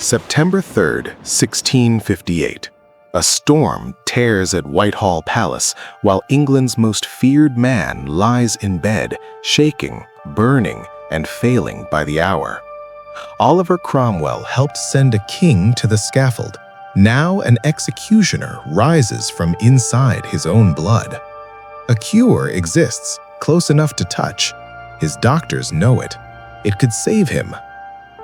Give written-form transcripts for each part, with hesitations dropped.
September 3rd, 1658. A storm tears at Whitehall Palace while England's most feared man lies in bed, shaking, burning, and failing by the hour. Oliver Cromwell helped send a king to the scaffold. Now an executioner rises from inside his own blood. A cure exists, close enough to touch. His doctors know it. It could save him.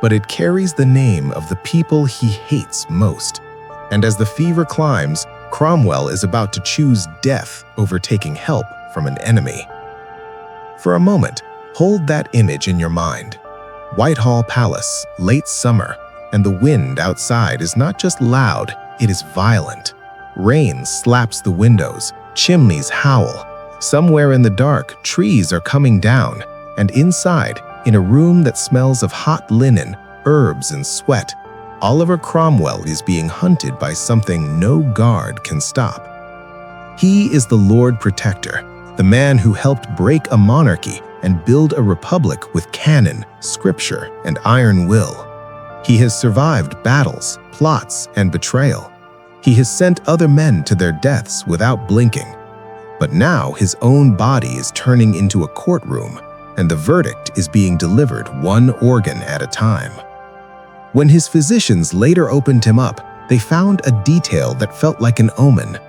But it carries the name of the people he hates most. And as the fever climbs, Cromwell is about to choose death over taking help from an enemy. For a moment, hold that image in your mind. Whitehall Palace, late summer, and the wind outside is not just loud, it is violent. Rain slaps the windows, chimneys howl. Somewhere in the dark, trees are coming down, and inside, in a room that smells of hot linen, herbs, and sweat, Oliver Cromwell is being hunted by something no guard can stop. He is the Lord Protector, the man who helped break a monarchy and build a republic with cannon, scripture, and iron will. He has survived battles, plots, and betrayal. He has sent other men to their deaths without blinking. But now his own body is turning into a courtroom, and the verdict is being delivered one organ at a time. When his physicians later opened him up, they found a detail that felt like an omen.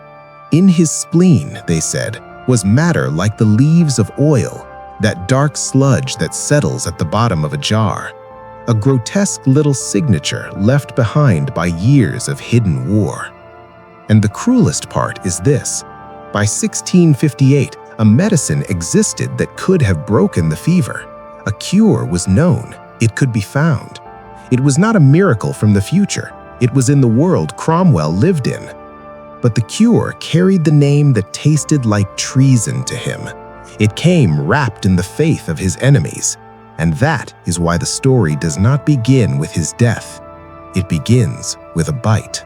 In his spleen, they said, was matter like the leaves of oil, that dark sludge that settles at the bottom of a jar. A grotesque little signature left behind by years of hidden war. And the cruelest part is this. By 1658, a medicine existed that could have broken the fever. A cure was known. It could be found. It was not a miracle from the future. It was in the world Cromwell lived in. But the cure carried the name that tasted like treason to him. It came wrapped in the faith of his enemies. And that is why the story does not begin with his death. It begins with a bite.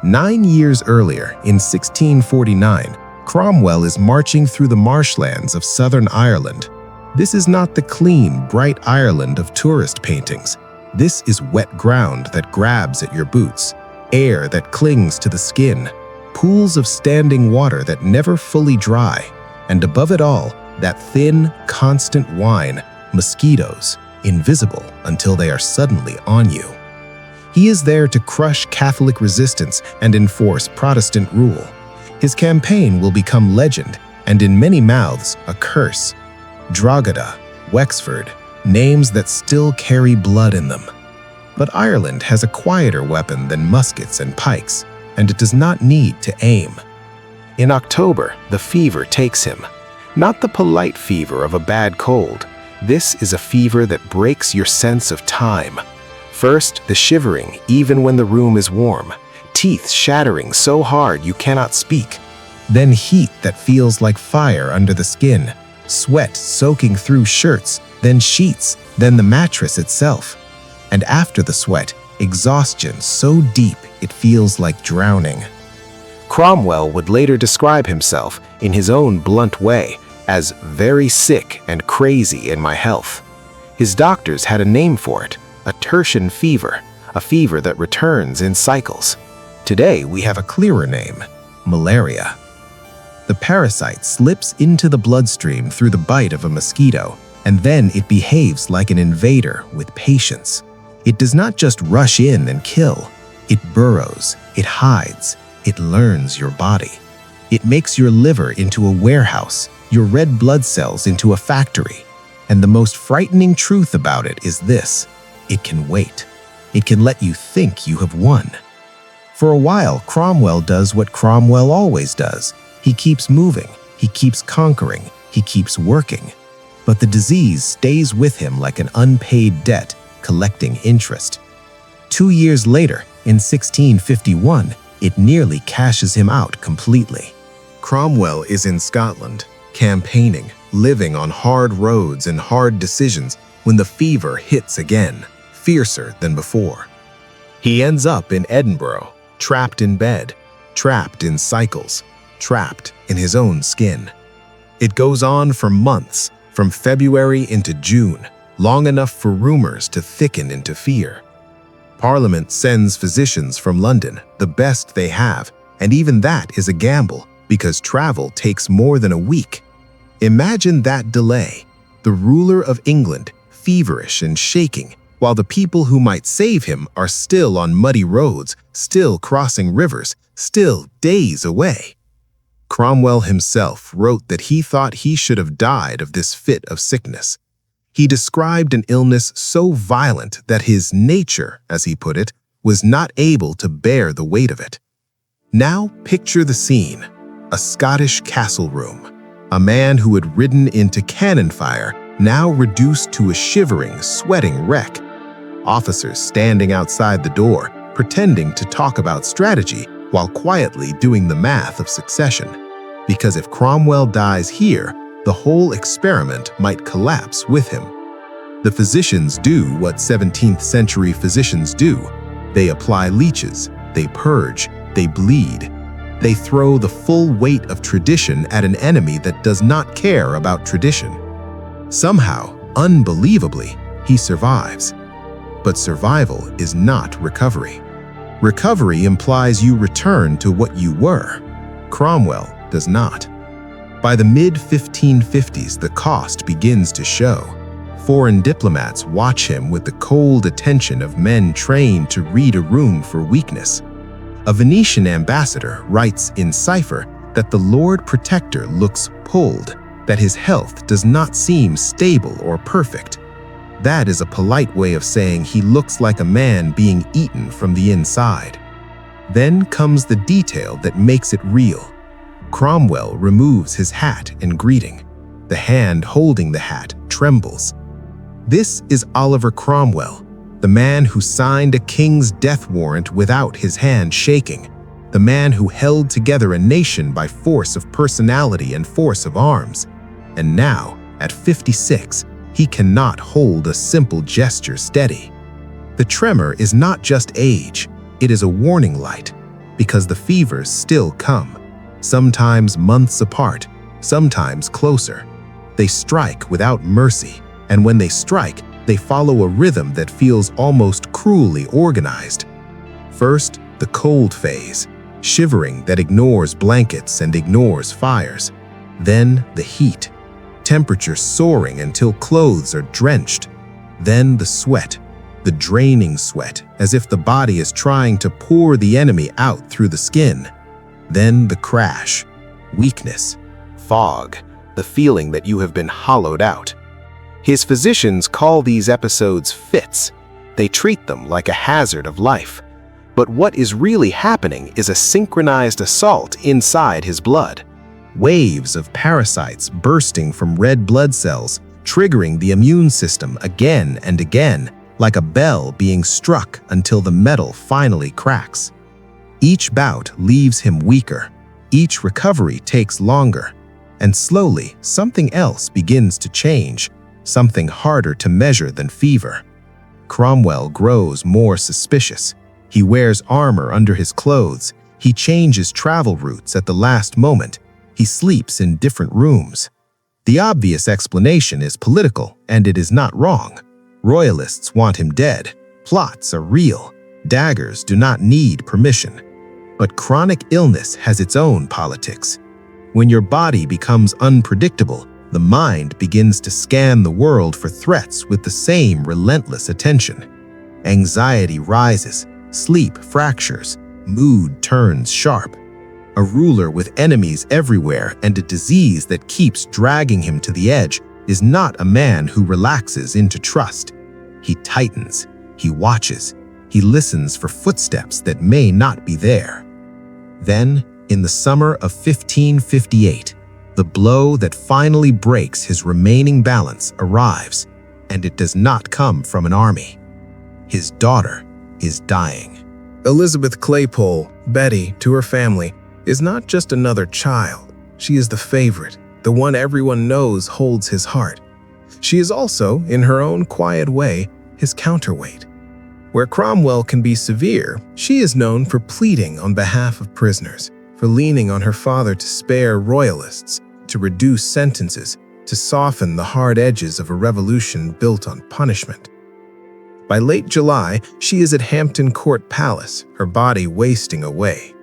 9 years earlier, in 1649, Cromwell is marching through the marshlands of southern Ireland. This is not the clean, bright Ireland of tourist paintings. This is wet ground that grabs at your boots, air that clings to the skin, pools of standing water that never fully dry, and above it all, that thin, constant whine, mosquitoes, invisible until they are suddenly on you. He is there to crush Catholic resistance and enforce Protestant rule. His campaign will become legend, and in many mouths, a curse. Drogheda, Wexford, names that still carry blood in them. But Ireland has a quieter weapon than muskets and pikes, and it does not need to aim. In October, the fever takes him. Not the polite fever of a bad cold. This is a fever that breaks your sense of time. First, the shivering, even when the room is warm. Teeth shattering so hard you cannot speak. Then heat that feels like fire under the skin. Sweat soaking through shirts, then sheets, then the mattress itself. And after the sweat, exhaustion so deep it feels like drowning. Cromwell would later describe himself, in his own blunt way, as very sick and crazy in my health. His doctors had a name for it, a tertian fever, a fever that returns in cycles. Today we have a clearer name, malaria. The parasite slips into the bloodstream through the bite of a mosquito, and then it behaves like an invader with patience. It does not just rush in and kill. It burrows, it hides, it learns your body. It makes your liver into a warehouse, your red blood cells into a factory. And the most frightening truth about it is this: it can wait. It can let you think you have won. For a while, Cromwell does what Cromwell always does. He keeps moving, he keeps conquering, he keeps working. But the disease stays with him like an unpaid debt, collecting interest. 2 years later, in 1651, it nearly cashes him out completely. Cromwell is in Scotland, campaigning, living on hard roads and hard decisions when the fever hits again, fiercer than before. He ends up in Edinburgh, trapped in bed, trapped in cycles, trapped in his own skin. It goes on for months, from February into June, long enough for rumors to thicken into fear. Parliament sends physicians from London, the best they have, and even that is a gamble because travel takes more than a week. Imagine that delay. The ruler of England, feverish and shaking, while the people who might save him are still on muddy roads, still crossing rivers, still days away. Cromwell himself wrote that he thought he should have died of this fit of sickness. He described an illness so violent that his nature, as he put it, was not able to bear the weight of it. Now picture the scene: a Scottish castle room. A man who had ridden into cannon fire, now reduced to a shivering, sweating wreck. Officers standing outside the door, pretending to talk about strategy while quietly doing the math of succession. Because if Cromwell dies here, the whole experiment might collapse with him. The physicians do what 17th century physicians do. They apply leeches, they purge, they bleed. They throw the full weight of tradition at an enemy that does not care about tradition. Somehow, unbelievably, he survives. But survival is not recovery. Recovery implies you return to what you were. Cromwell does not. By the mid-1550s, the cost begins to show. Foreign diplomats watch him with the cold attention of men trained to read a room for weakness. A Venetian ambassador writes in cipher that the Lord Protector looks pulled, that his health does not seem stable or perfect. That is a polite way of saying he looks like a man being eaten from the inside. Then comes the detail that makes it real. Cromwell removes his hat in greeting. The hand holding the hat trembles. This is Oliver Cromwell, the man who signed a king's death warrant without his hand shaking, the man who held together a nation by force of personality and force of arms. And now, at 56, he cannot hold a simple gesture steady. The tremor is not just age, it is a warning light, because the fevers still come, sometimes months apart, sometimes closer. They strike without mercy, and when they strike, they follow a rhythm that feels almost cruelly organized. First, the cold phase, shivering that ignores blankets and ignores fires. Then the heat, temperature soaring until clothes are drenched. Then the sweat, the draining sweat, as if the body is trying to pour the enemy out through the skin. Then the crash, weakness, fog, the feeling that you have been hollowed out. His physicians call these episodes fits. They treat them like a hazard of life. But what is really happening is a synchronized assault inside his blood. Waves of parasites bursting from red blood cells, triggering the immune system again and again, like a bell being struck until the metal finally cracks. Each bout leaves him weaker. Each recovery takes longer. And slowly, something else begins to change, something harder to measure than fever. Cromwell grows more suspicious. He wears armor under his clothes. He changes travel routes at the last moment. He sleeps in different rooms. The obvious explanation is political, and it is not wrong. Royalists want him dead. Plots are real. Daggers do not need permission. But chronic illness has its own politics. When your body becomes unpredictable, the mind begins to scan the world for threats with the same relentless attention. Anxiety rises, sleep fractures, mood turns sharp. A ruler with enemies everywhere and a disease that keeps dragging him to the edge is not a man who relaxes into trust. He tightens, he watches, he listens for footsteps that may not be there. Then, in the summer of 1558, the blow that finally breaks his remaining balance arrives, and it does not come from an army. His daughter is dying. Elizabeth Claypole, Betty, to her family, is not just another child. She is the favorite, the one everyone knows holds his heart. She is also, in her own quiet way, his counterweight. Where Cromwell can be severe, she is known for pleading on behalf of prisoners, for leaning on her father to spare royalists, to reduce sentences, to soften the hard edges of a revolution built on punishment. By late July, she is at Hampton Court Palace, her body wasting away.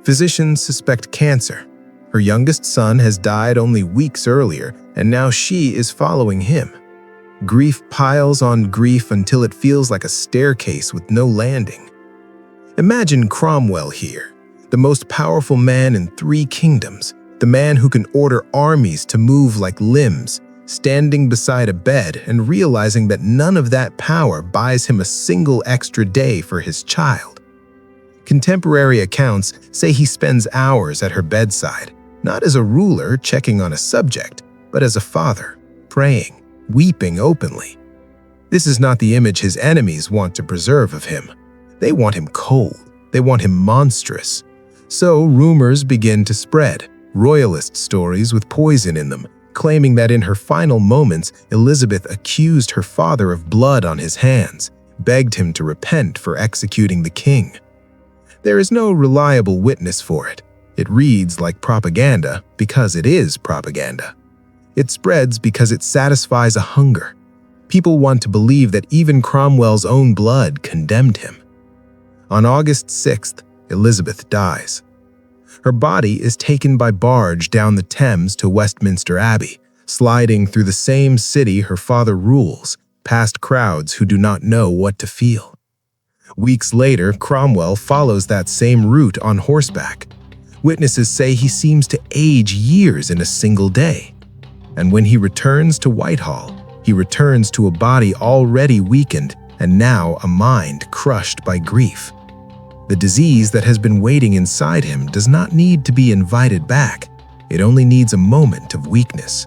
Physicians suspect cancer. Her youngest son has died only weeks earlier, and now she is following him. Grief piles on grief until it feels like a staircase with no landing. Imagine Cromwell here, the most powerful man in 3 kingdoms, the man who can order armies to move like limbs, standing beside a bed and realizing that none of that power buys him a single extra day for his child. Contemporary accounts say he spends hours at her bedside, not as a ruler checking on a subject, but as a father, praying, weeping openly. This is not the image his enemies want to preserve of him. They want him cold. They want him monstrous. So rumors begin to spread, royalist stories with poison in them, claiming that in her final moments, Elizabeth accused her father of blood on his hands, begged him to repent for executing the king. There is no reliable witness for it. It reads like propaganda because it is propaganda. It spreads because it satisfies a hunger. People want to believe that even Cromwell's own blood condemned him. On August 6th, Elizabeth dies. Her body is taken by barge down the Thames to Westminster Abbey, sliding through the same city her father rules, past crowds who do not know what to feel. Weeks later, Cromwell follows that same route on horseback. Witnesses say he seems to age years in a single day. And when he returns to Whitehall, he returns to a body already weakened and now a mind crushed by grief. The disease that has been waiting inside him does not need to be invited back. It only needs a moment of weakness.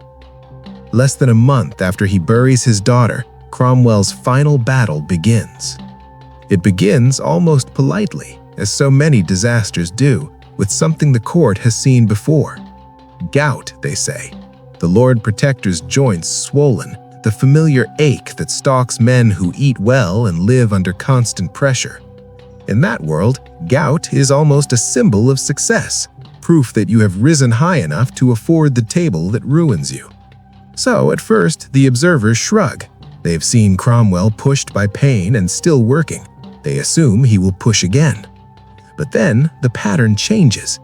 Less than a month after he buries his daughter, Cromwell's final battle begins. It begins almost politely, as so many disasters do, with something the court has seen before. Gout, they say. The Lord Protector's joints swollen, the familiar ache that stalks men who eat well and live under constant pressure. In that world, gout is almost a symbol of success, proof that you have risen high enough to afford the table that ruins you. So, at first, the observers shrug. They've seen Cromwell pushed by pain and still working. They assume he will push again. But then, the pattern changes.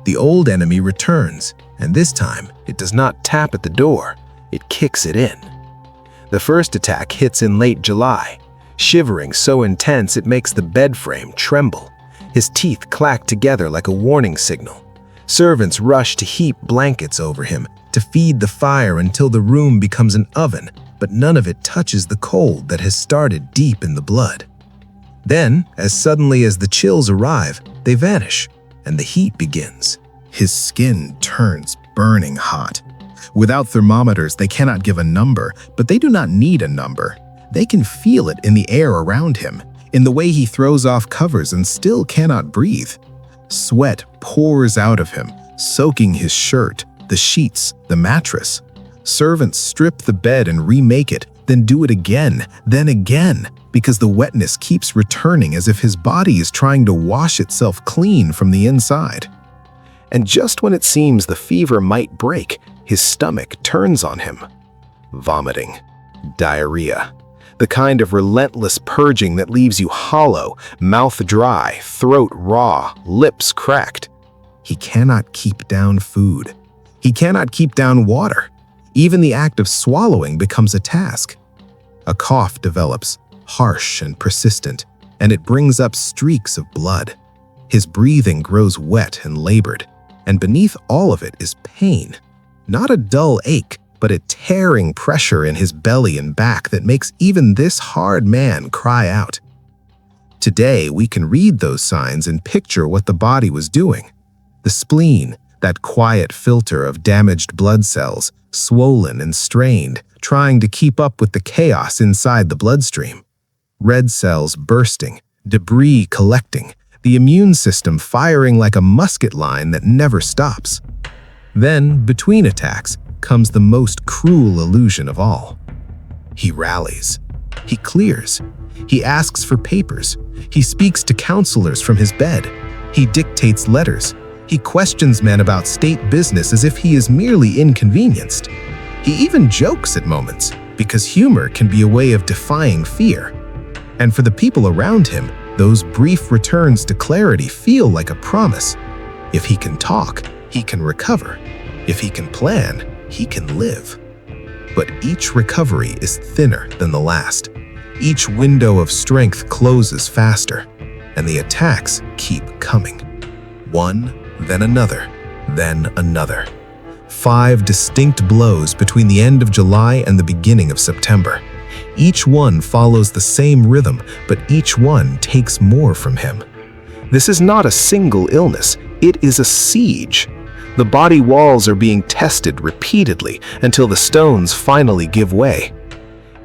The old enemy returns, and this time, it does not tap at the door, it kicks it in. The first attack hits in late July, shivering so intense it makes the bed frame tremble. His teeth clack together like a warning signal. Servants rush to heap blankets over him, to feed the fire until the room becomes an oven, but none of it touches the cold that has started deep in the blood. Then, as suddenly as the chills arrive, they vanish, and the heat begins. His skin turns burning hot. Without thermometers, they cannot give a number, but they do not need a number. They can feel it in the air around him, in the way he throws off covers and still cannot breathe. Sweat pours out of him, soaking his shirt, the sheets, the mattress. Servants strip the bed and remake it, then do it again, then again, because the wetness keeps returning as if his body is trying to wash itself clean from the inside. And just when it seems the fever might break, his stomach turns on him. Vomiting. Diarrhea. The kind of relentless purging that leaves you hollow, mouth dry, throat raw, lips cracked. He cannot keep down food. He cannot keep down water. Even the act of swallowing becomes a task. A cough develops, harsh and persistent, and it brings up streaks of blood. His breathing grows wet and labored, and beneath all of it is pain. Not a dull ache, but a tearing pressure in his belly and back that makes even this hard man cry out. Today, we can read those signs and picture what the body was doing. The spleen, that quiet filter of damaged blood cells, swollen and strained, trying to keep up with the chaos inside the bloodstream. Red cells bursting, debris collecting, the immune system firing like a musket line that never stops. Then, between attacks, comes the most cruel illusion of all. He rallies. He clears. He asks for papers. He speaks to counselors from his bed. He dictates letters. He questions men about state business as if he is merely inconvenienced. He even jokes at moments, because humor can be a way of defying fear. And for the people around him, those brief returns to clarity feel like a promise. If he can talk, he can recover. If he can plan, he can live. But each recovery is thinner than the last. Each window of strength closes faster, and the attacks keep coming. One, then another, then another. 5 distinct blows between the end of July and the beginning of September. Each one follows the same rhythm, but each one takes more from him. This is not a single illness, it is a siege. The body walls are being tested repeatedly until the stones finally give way.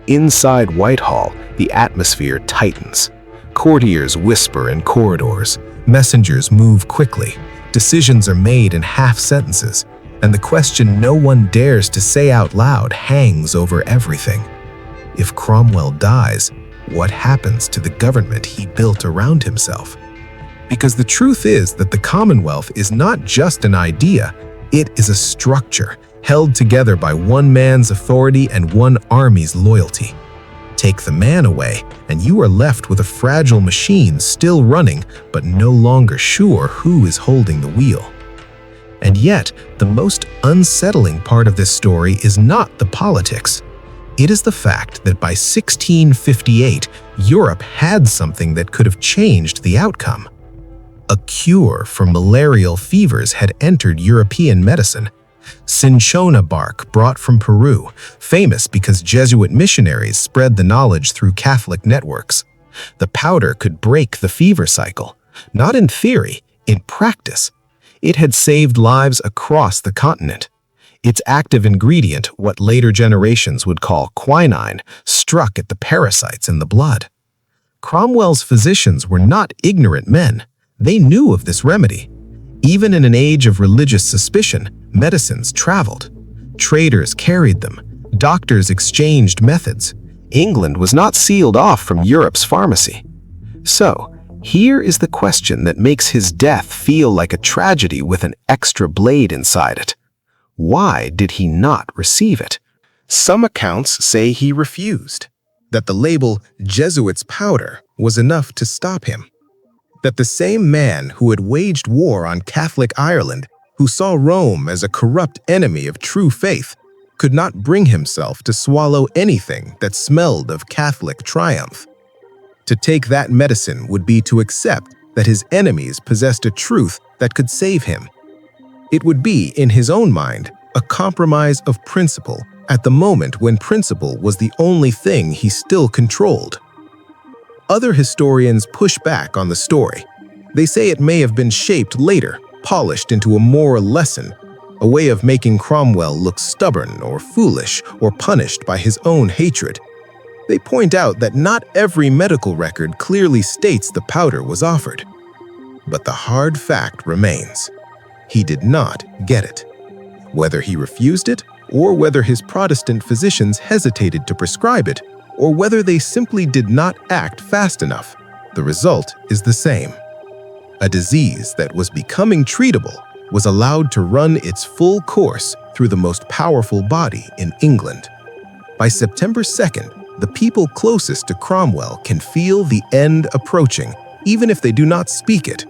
Inside Whitehall, the atmosphere tightens. Courtiers whisper in corridors, messengers move quickly, decisions are made in half sentences, and the question no one dares to say out loud hangs over everything. If Cromwell dies, what happens to the government he built around himself? Because the truth is that the Commonwealth is not just an idea, it is a structure held together by one man's authority and one army's loyalty. Take the man away, and you are left with a fragile machine still running, but no longer sure who is holding the wheel. And yet, the most unsettling part of this story is not the politics. It is the fact that by 1658, Europe had something that could have changed the outcome. A cure for malarial fevers had entered European medicine. Cinchona bark brought from Peru, famous because Jesuit missionaries spread the knowledge through Catholic networks. The powder could break the fever cycle, not in theory, in practice. It had saved lives across the continent. Its active ingredient, what later generations would call quinine, struck at the parasites in the blood. Cromwell's physicians were not ignorant men. They knew of this remedy. Even in an age of religious suspicion, medicines traveled. Traders carried them. Doctors exchanged methods. England was not sealed off from Europe's pharmacy. So, here is the question that makes his death feel like a tragedy with an extra blade inside it. Why did he not receive it? Some accounts say he refused, that the label Jesuit's powder was enough to stop him, that the same man who had waged war on Catholic Ireland, who saw Rome as a corrupt enemy of true faith, could not bring himself to swallow anything that smelled of Catholic triumph. To take that medicine would be to accept that his enemies possessed a truth that could save him. It would be, in his own mind, a compromise of principle at the moment when principle was the only thing he still controlled. Other historians push back on the story. They say it may have been shaped later, polished into a moral lesson, a way of making Cromwell look stubborn or foolish or punished by his own hatred. They point out that not every medical record clearly states the powder was offered. But the hard fact remains. He did not get it. Whether he refused it, or whether his Protestant physicians hesitated to prescribe it, or whether they simply did not act fast enough, the result is the same. A disease that was becoming treatable was allowed to run its full course through the most powerful body in England. By September 2nd, the people closest to Cromwell can feel the end approaching, even if they do not speak it.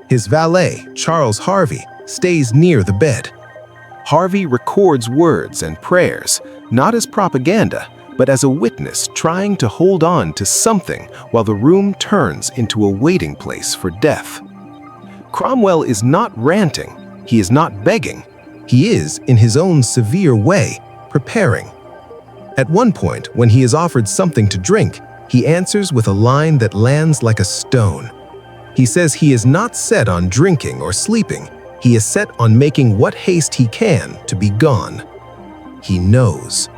His valet, Charles Harvey, stays near the bed. Harvey records words and prayers, not as propaganda, but as a witness trying to hold on to something while the room turns into a waiting place for death. Cromwell is not ranting, he is not begging. He is, in his own severe way, preparing. At one point, when he is offered something to drink, he answers with a line that lands like a stone. He says he is not set on drinking or sleeping. He is set on making what haste he can to be gone. He knows.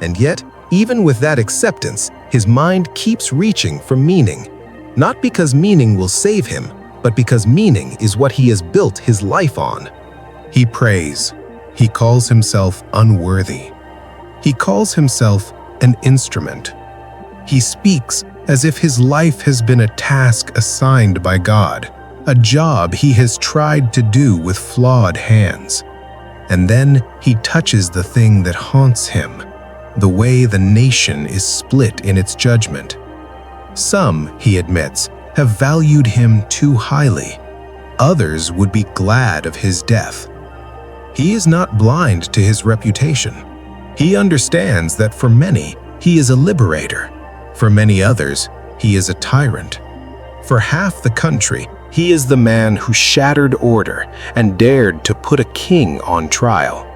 And yet, even with that acceptance, his mind keeps reaching for meaning. Not because meaning will save him, but because meaning is what he has built his life on. He prays. He calls himself unworthy. He calls himself an instrument. He speaks as if his life has been a task assigned by God, a job he has tried to do with flawed hands. And then he touches the thing that haunts him, the way the nation is split in its judgment. Some, he admits, have valued him too highly. Others would be glad of his death. He is not blind to his reputation. He understands that for many, he is a liberator. For many others, he is a tyrant. For half the country, he is the man who shattered order and dared to put a king on trial.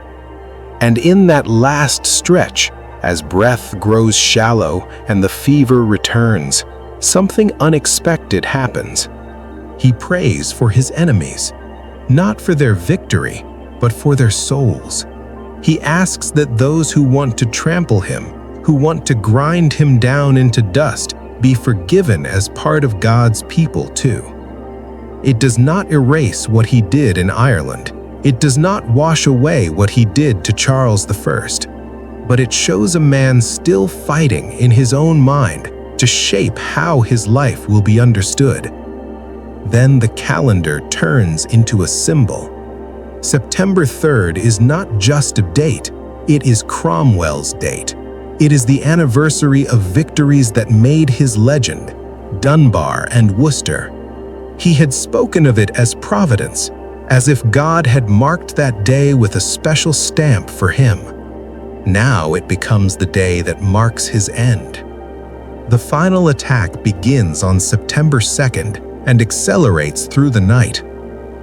And in that last stretch, as breath grows shallow and the fever returns, something unexpected happens. He prays for his enemies, not for their victory, but for their souls. He asks that those who want to trample him, who want to grind him down into dust, be forgiven as part of God's people too. It does not erase what he did in Ireland. It does not wash away what he did to Charles I, but it shows a man still fighting in his own mind to shape how his life will be understood. Then the calendar turns into a symbol. September 3rd is not just a date, it is Cromwell's date. It is the anniversary of victories that made his legend, Dunbar and Worcester. He had spoken of it as providence, as if God had marked that day with a special stamp for him. Now it becomes the day that marks his end. The final attack begins on September 2nd and accelerates through the night.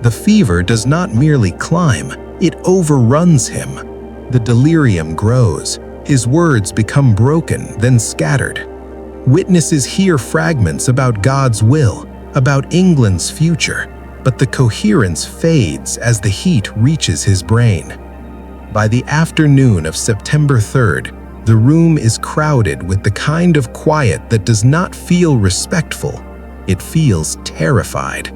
The fever does not merely climb, it overruns him. The delirium grows. His words become broken, then scattered. Witnesses hear fragments about God's will, about England's future, but the coherence fades as the heat reaches his brain. By the afternoon of September 3rd, the room is crowded with the kind of quiet that does not feel respectful. It feels terrified.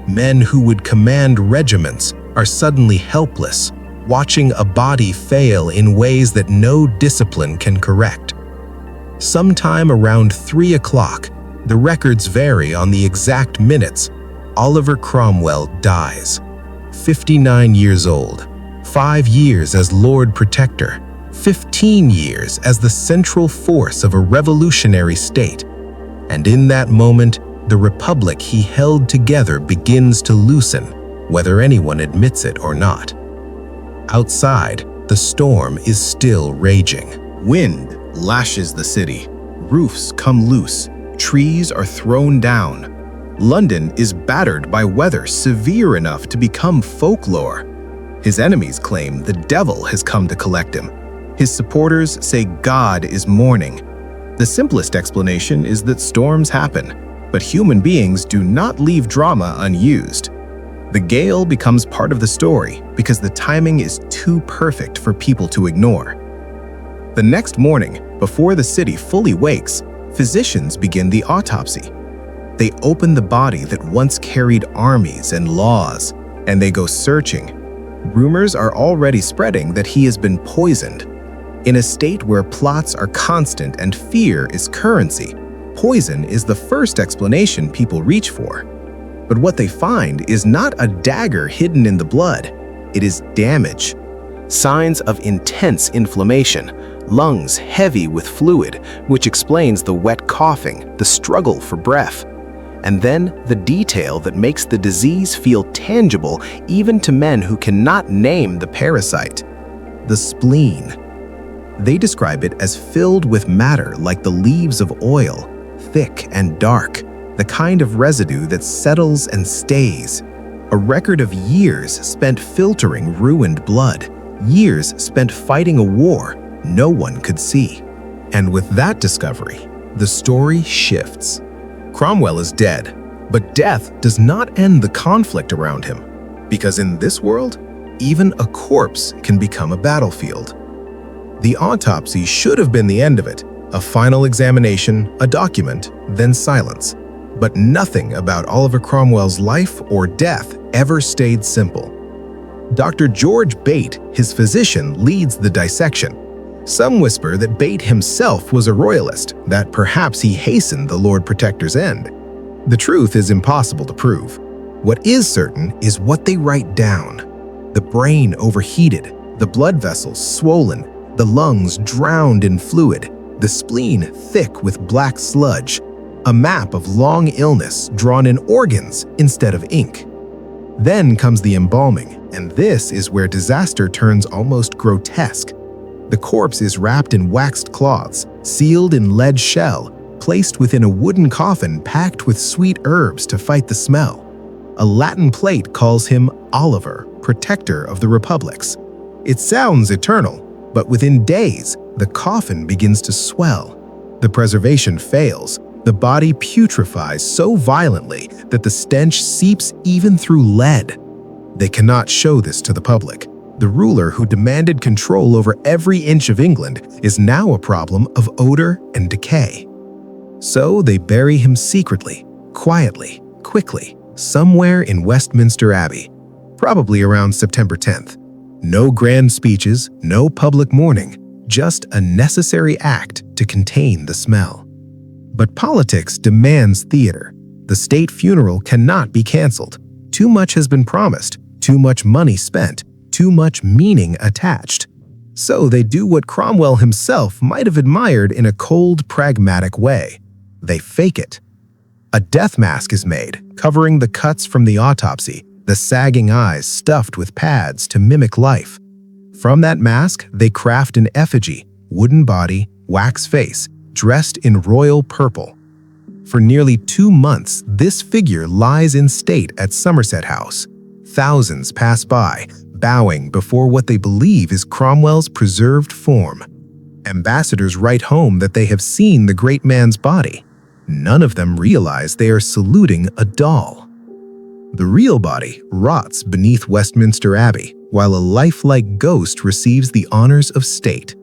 Men who would command regiments are suddenly helpless, watching a body fail in ways that no discipline can correct. Sometime around 3 o'clock, the records vary on the exact minutes, Oliver Cromwell dies. 59 years old, 5 years as Lord Protector, 15 years as the central force of a revolutionary state. And in that moment, the republic he held together begins to loosen, whether anyone admits it or not. Outside, the storm is still raging. Wind lashes the city. Roofs come loose. Trees are thrown down. London is battered by weather severe enough to become folklore. His enemies claim the devil has come to collect him. His supporters say God is mourning. The simplest explanation is that storms happen, but human beings do not leave drama unused. The gale becomes part of the story because the timing is too perfect for people to ignore. The next morning, before the city fully wakes, physicians begin the autopsy. They open the body that once carried armies and laws, and they go searching. Rumors are already spreading that he has been poisoned. In a state where plots are constant and fear is currency, poison is the first explanation people reach for. But what they find is not a dagger hidden in the blood. It is damage. Signs of intense inflammation, lungs heavy with fluid, which explains the wet coughing, the struggle for breath. And then the detail that makes the disease feel tangible even to men who cannot name the parasite: the spleen. They describe it as filled with matter like the leaves of oil, thick and dark, the kind of residue that settles and stays. A record of years spent filtering ruined blood, years spent fighting a war no one could see. And with that discovery, the story shifts. Cromwell is dead, but death does not end the conflict around him, because in this world, even a corpse can become a battlefield. The autopsy should have been the end of it, a final examination, a document, then silence. But nothing about Oliver Cromwell's life or death ever stayed simple. Dr. George Bate, his physician, leads the dissection. Some whisper that Bate himself was a royalist, that perhaps he hastened the Lord Protector's end. The truth is impossible to prove. What is certain is what they write down. The brain overheated, the blood vessels swollen, the lungs drowned in fluid, the spleen thick with black sludge. a map of long illness drawn in organs instead of ink. Then comes the embalming, and this is where disaster turns almost grotesque. The corpse is wrapped in waxed cloths, sealed in lead shell, placed within a wooden coffin packed with sweet herbs to fight the smell. A Latin plate calls him Oliver, protector of the republics. It sounds eternal, but within days, the coffin begins to swell. The preservation fails. The body putrefies so violently that the stench seeps even through lead. They cannot show this to the public. The ruler who demanded control over every inch of England is now a problem of odor and decay. So they bury him secretly, quietly, quickly, somewhere in Westminster Abbey, probably around September 10th. No grand speeches, no public mourning, just a necessary act to contain the smell. But politics demands theater. The state funeral cannot be canceled. Too much has been promised, too much money spent, too much meaning attached. So they do what Cromwell himself might have admired in a cold, pragmatic way. They fake it. A death mask is made, covering the cuts from the autopsy, the sagging eyes stuffed with pads to mimic life. From that mask, they craft an effigy, wooden body, wax face, dressed in royal purple. For nearly 2 months, this figure lies in state at Somerset House. Thousands pass by, bowing before what they believe is Cromwell's preserved form. Ambassadors write home that they have seen the great man's body. None of them realize they are saluting a doll. The real body rots beneath Westminster Abbey, while a lifelike ghost receives the honors of state.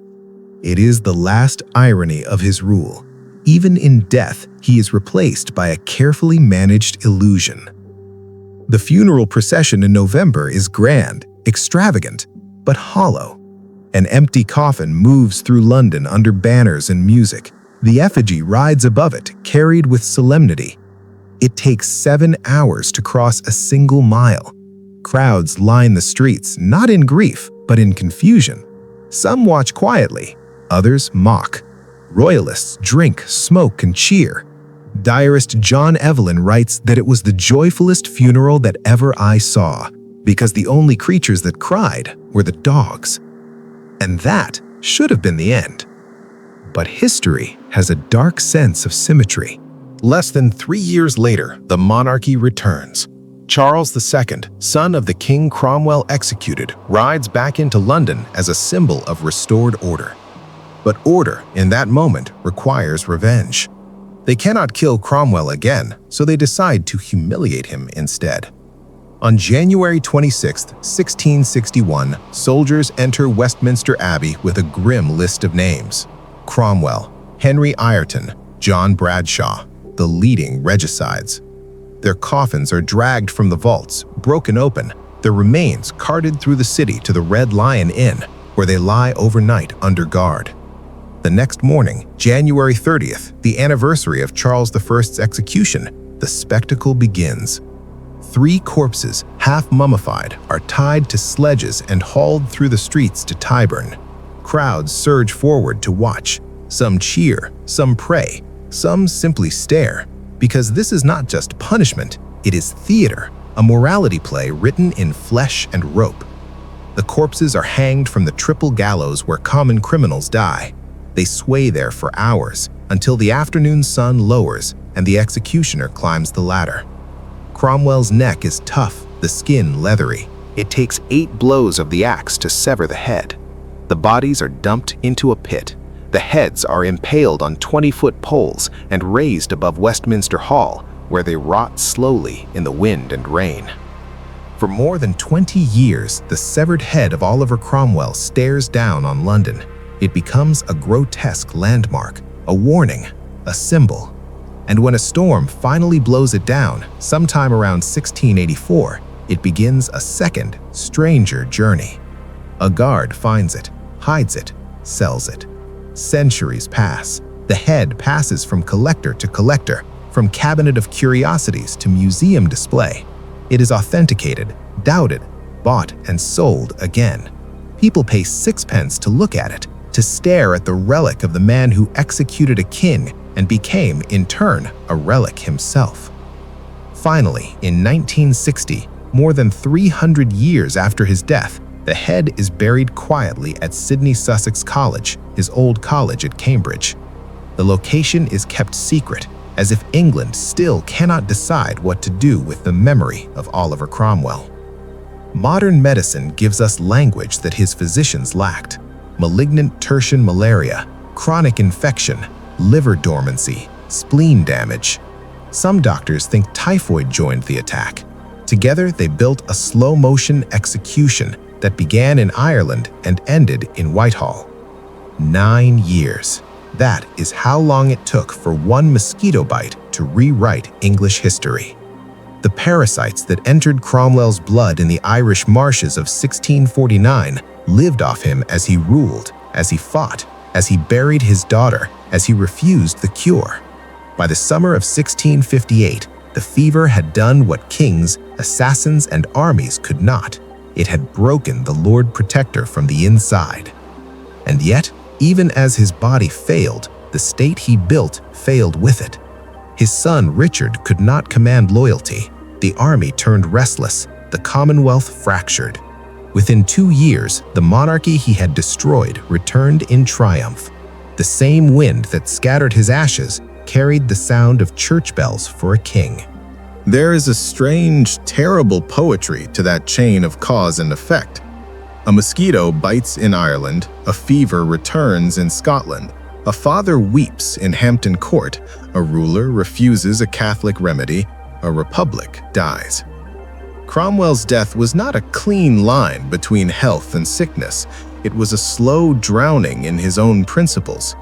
It is the last irony of his rule. Even in death, he is replaced by a carefully managed illusion. The funeral procession in November is grand, extravagant, but hollow. An empty coffin moves through London under banners and music. The effigy rides above it, carried with solemnity. It takes 7 hours to cross a single mile. Crowds line the streets, not in grief, but in confusion. Some watch quietly, others mock. Royalists drink, smoke, and cheer. Diarist John Evelyn writes that it was the joyfulest funeral that ever I saw, because the only creatures that cried were the dogs. And that should have been the end. But history has a dark sense of symmetry. Less than 3 years later, the monarchy returns. Charles II, son of the King Cromwell executed, rides back into London as a symbol of restored order. But order, in that moment, requires revenge. They cannot kill Cromwell again, so they decide to humiliate him instead. On January 26, 1661, soldiers enter Westminster Abbey with a grim list of names. Cromwell, Henry Ireton, John Bradshaw, the leading regicides. Their coffins are dragged from the vaults, broken open, their remains carted through the city to the Red Lion Inn, where they lie overnight under guard. The next morning, January 30th, the anniversary of Charles I's execution, the spectacle begins. 3 corpses, half mummified, are tied to sledges and hauled through the streets to Tyburn. Crowds surge forward to watch. Some cheer, some pray, some simply stare, because this is not just punishment, it is theater, a morality play written in flesh and rope. The corpses are hanged from the triple gallows where common criminals die. They sway there for hours, until the afternoon sun lowers and the executioner climbs the ladder. Cromwell's neck is tough, the skin leathery. It takes 8 blows of the axe to sever the head. The bodies are dumped into a pit. The heads are impaled on 20-foot poles and raised above Westminster Hall, where they rot slowly in the wind and rain. For more than 20 years, the severed head of Oliver Cromwell stares down on London. It becomes a grotesque landmark, a warning, a symbol. And when a storm finally blows it down, sometime around 1684, it begins a second, stranger journey. A guard finds it, hides it, sells it. Centuries pass. The head passes from collector to collector, from cabinet of curiosities to museum display. It is authenticated, doubted, bought, and sold again. People pay 6 pence to look at it, to stare at the relic of the man who executed a king and became, in turn, a relic himself. Finally, in 1960, more than 300 years after his death, the head is buried quietly at Sidney Sussex College, his old college at Cambridge. The location is kept secret, as if England still cannot decide what to do with the memory of Oliver Cromwell. Modern medicine gives us language that his physicians lacked: malignant tertian malaria, chronic infection, liver dormancy, spleen damage. Some doctors think typhoid joined the attack. Together, they built a slow-motion execution that began in Ireland and ended in Whitehall. 9 years. That is how long it took for one mosquito bite to rewrite English history. The parasites that entered Cromwell's blood in the Irish marshes of 1649 lived off him as he ruled, as he fought, as he buried his daughter, as he refused the cure. By the summer of 1658, the fever had done what kings, assassins, and armies could not. It had broken the Lord Protector from the inside. And yet, even as his body failed, the state he built failed with it. His son Richard could not command loyalty. The army turned restless. The Commonwealth fractured. Within 2 years, the monarchy he had destroyed returned in triumph. The same wind that scattered his ashes carried the sound of church bells for a king. There is a strange, terrible poetry to that chain of cause and effect. A mosquito bites in Ireland, a fever returns in Scotland, a father weeps in Hampton Court, a ruler refuses a Catholic remedy, a republic dies. Cromwell's death was not a clean line between health and sickness. It was a slow drowning in his own principles.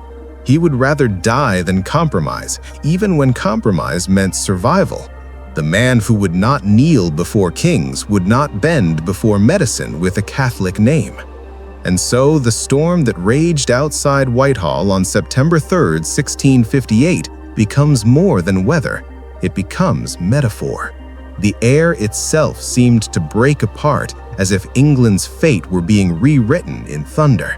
He would rather die than compromise, even when compromise meant survival. The man who would not kneel before kings would not bend before medicine with a Catholic name. And so the storm that raged outside Whitehall on September 3, 1658, becomes more than weather. It becomes metaphor. The air itself seemed to break apart as if England's fate were being rewritten in thunder.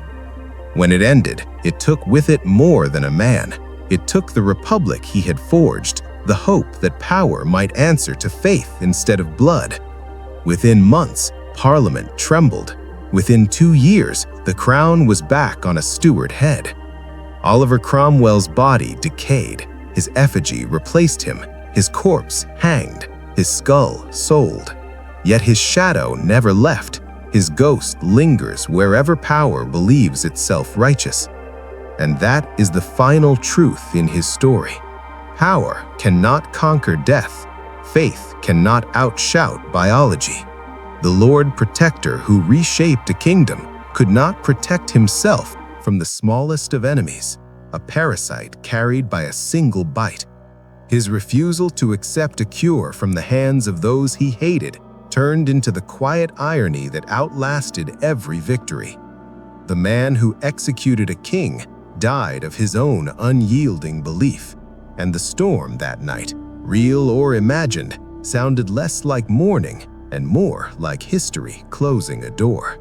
When it ended, it took with it more than a man. It took the republic he had forged, the hope that power might answer to faith instead of blood. Within months, Parliament trembled. Within 2 years, the crown was back on a Stuart head. Oliver Cromwell's body decayed. His effigy replaced him. His corpse hanged. His skull sold. Yet his shadow never left. His ghost lingers wherever power believes itself righteous. And that is the final truth in his story. Power cannot conquer death. Faith cannot outshout biology. The Lord Protector who reshaped a kingdom could not protect himself from the smallest of enemies, a parasite carried by a single bite. His refusal to accept a cure from the hands of those he hated turned into the quiet irony that outlasted every victory. The man who executed a king died of his own unyielding belief. And the storm that night, real or imagined, sounded less like mourning and more like history closing a door.